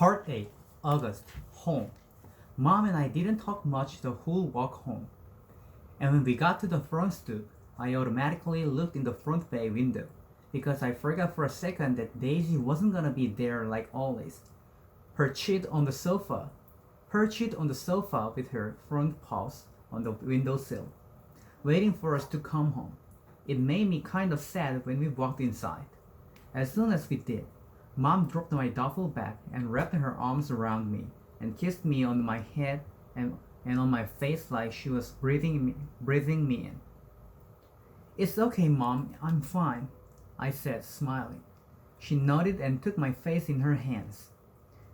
Part 8, August, home. Mom and I didn't talk much the whole walk home. And when we got to the front stoop, I automatically looked in the front bay window because I forgot for a second that Daisy wasn't gonna be there like always. Perched on the sofa, perched on the sofa with her front paws on the windowsill, waiting for us to come home. It made me kind of sad when we walked inside. As soon as we did, Mom dropped my duffel bag and wrapped her arms around me and kissed me on my head and on my face like she was breathing me in. It's okay, Mom, I'm fine, I said, smiling. She nodded and took my face in her hands.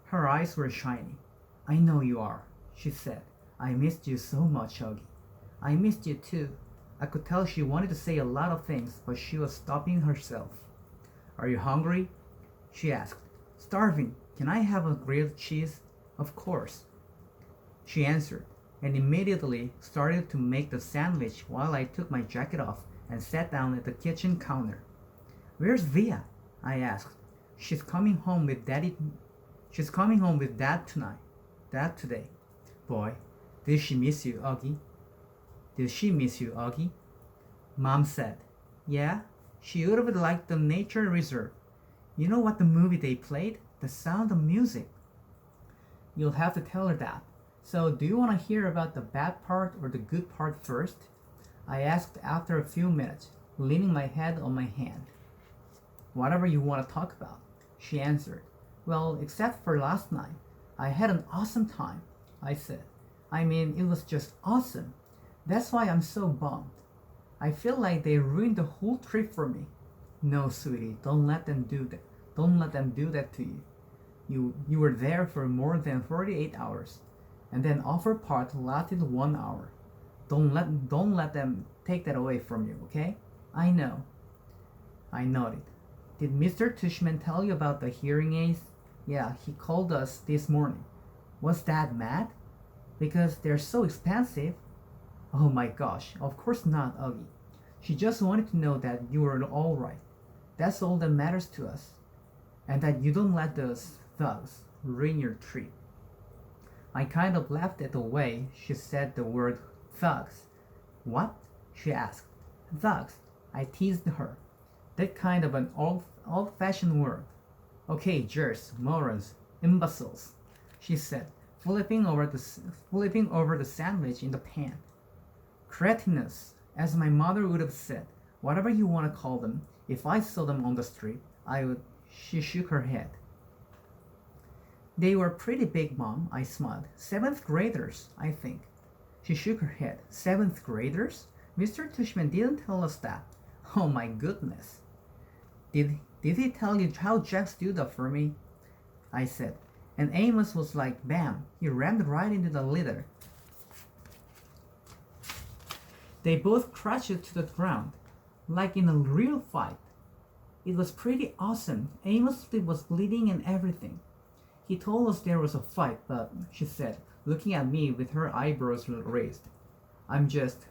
Her eyes were shiny. I know you are, she said. I missed you so much, Augie. I missed you too. I could tell she wanted to say a lot of things, but she was stopping herself. Are you hungry? She asked. Starving. Can I have a grilled cheese? Of course. She answered, and immediately started to make the sandwich while I took my jacket off and sat down at the kitchen counter. Where's Via? I asked. She's coming home with Daddy. She's coming home with Dad tonight. Dad today. Boy, did she miss you, Augie? Did she miss you, Augie? Mom said, yeah, she would have liked the nature reserve. You know what the movie they played? The Sound of Music. You'll have to tell her that. So, do you want to hear about the bad part or the good part first? I asked after a few minutes, leaning my head on my hand. Whatever you want to talk about, she answered. Well, except for last night. I had an awesome time, I said. I mean, it was just awesome. That's why I'm so bummed. I feel like they ruined the whole trip for me. No, sweetie, don't let them do that. Don't let them do that to you. You were there for more than 48 hours, and then offer part lasted 1 hour. Don't let them take that away from you, okay? I know. I nodded. Did Mr. Tushman tell you about the hearing aids? Yeah, he called us this morning. Was Dad mad? Because they're so expensive. Oh my gosh, of course not, Augie. She just wanted to know that you were all right. That's all that matters to us. And that you don't let those thugs ruin your trip. I kind of laughed at the way she said the word thugs. What? She asked. Thugs, I teased her. That kind of an old-fashioned word. Okay, jerks, morons, imbeciles, she said, flipping over the sandwich in the pan. Cretinous, as my mother would have said, whatever you want to call them. If I saw them on the street, I would. She shook her head. They were pretty big, Mom, I smiled. 7th graders, I think. She shook her head. 7th graders? Mr. Tushman didn't tell us that. Oh my goodness. Did he tell you how Jack stood up for me? I said. And Amos was like, bam, he rammed right into the litter. They both crashed to the ground, like in a real fight. It was pretty awesome. Amos was bleeding and everything. He told us there was a fight, but, she said, looking at me with her eyebrows raised. I'm just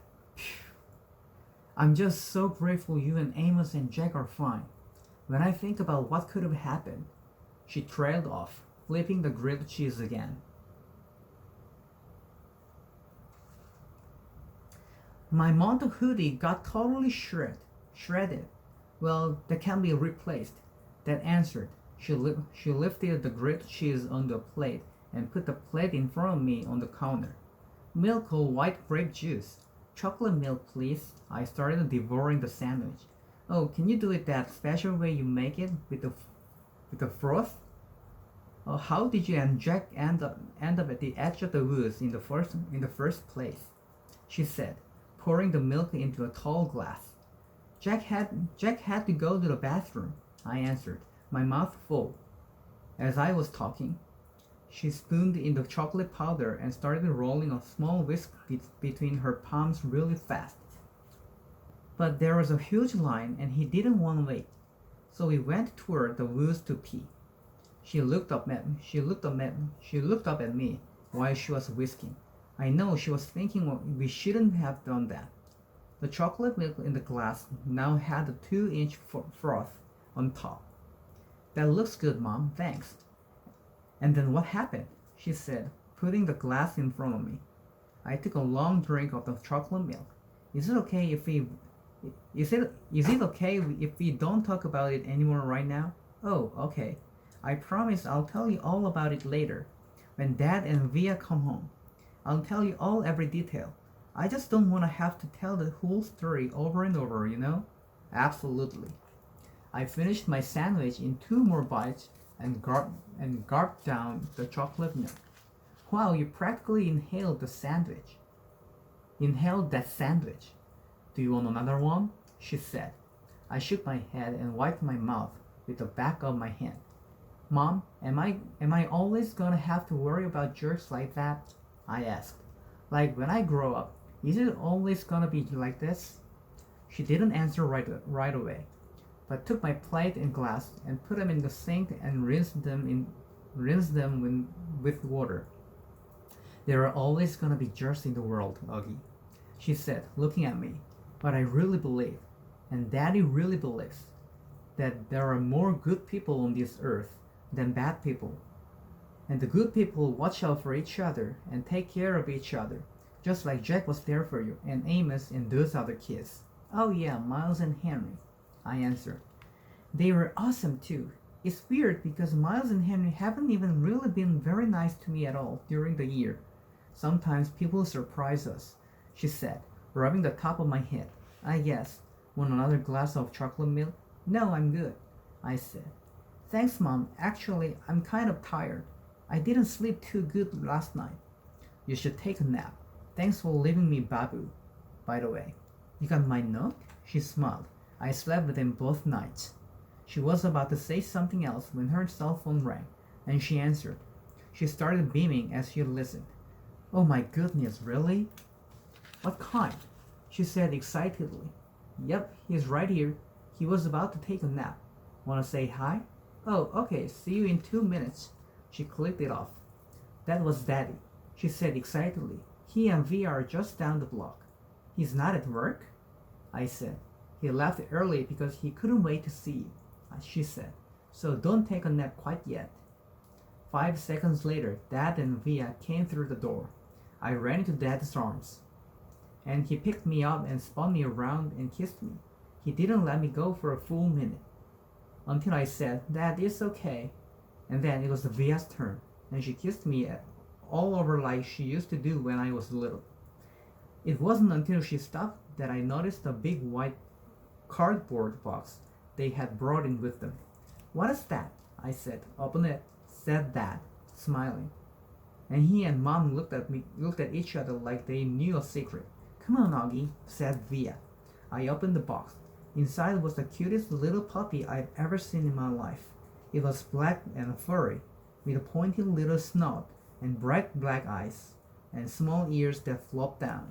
so grateful you and Amos and Jack are fine. When I think about what could have happened, she trailed off, flipping the grilled cheese again. My Montauk hoodie got totally shredded. Well, that can be replaced. That answered. She lifted the grilled cheese on the plate and put the plate in front of me on the counter. Milk or white grape juice? Chocolate milk, please. I started devouring the sandwich. Oh, can you do it that special way you make it with the froth? Oh, how did you and Jack end up at the edge of the woods in the first place? She said, pouring the milk into a tall glass. Jack had to go to the bathroom, I answered, my mouth full. As I was talking, she spooned in the chocolate powder and started rolling a small whisk between her palms really fast. But there was a huge line and he didn't want to wait, so we went toward the woods to pee. She looked up at me while she was whisking. I know she was thinking we shouldn't have done that. The chocolate milk in the glass now had a 2-inch froth on top. That looks good, Mom, thanks. And then what happened? She said, putting the glass in front of me. I took a long drink of the chocolate milk. Is it okay if we is it okay if we don't talk about it anymore right now? Oh, okay. I promise I'll tell you all about it later. When Dad and Via come home. I'll tell you all every detail. I just don't want to have to tell the whole story over and over, you know? Absolutely. I finished my sandwich in two more bites and gulped down the chocolate milk. Wow, you practically inhaled that sandwich. Do you want another one? She said. I shook my head and wiped my mouth with the back of my hand. Mom, am I always gonna have to worry about jerks like that? I asked. Like when I grow up, is it always gonna be like this? She didn't answer right away, but took my plate and glass and put them in the sink and rinsed them with water. There are always gonna be jerks in the world, Augie, she said, looking at me. But I really believe, and Daddy really believes, that there are more good people on this earth than bad people. And the good people watch out for each other and take care of each other, just like Jack was there for you, and Amos and those other kids. Oh yeah, Miles and Henry, I answered. They were awesome too. It's weird because Miles and Henry haven't even really been very nice to me at all during the year. Sometimes people surprise us, she said, rubbing the top of my head. I guess. Want another glass of chocolate milk? No, I'm good, I said. Thanks, Mom. Actually, I'm kind of tired. I didn't sleep too good last night. You should take a nap. Thanks for leaving me Babu. By the way, you got my note? She smiled. I slept with him both nights. She was about to say something else when her cell phone rang, and she answered. She started beaming as she listened. Oh my goodness, really? What kind? She said excitedly. Yep, he's right here. He was about to take a nap. Wanna say hi? Oh, okay, see you in 2 minutes. She clicked it off. That was Daddy, she said excitedly. He and V are just down the block. He's not at work? I said. He left early because he couldn't wait to see you, she said. So don't take a nap quite yet. 5 seconds later, Dad and Via came through the door. I ran into Dad's arms, and he picked me up and spun me around and kissed me. He didn't let me go for a full minute, until I said, Dad, it's okay. And then it was Via's turn, and she kissed me all over like she used to do when I was little. It wasn't until she stopped that I noticed the big white cardboard box they had brought in with them. What is that? I said. Open it, said Dad, smiling. And he and Mom looked at each other like they knew a secret. Come on, Augie, said Via. I opened the box. Inside was the cutest little puppy I've ever seen in my life. It was black and furry, with a pointy little snout and bright black eyes, and small ears that flopped down.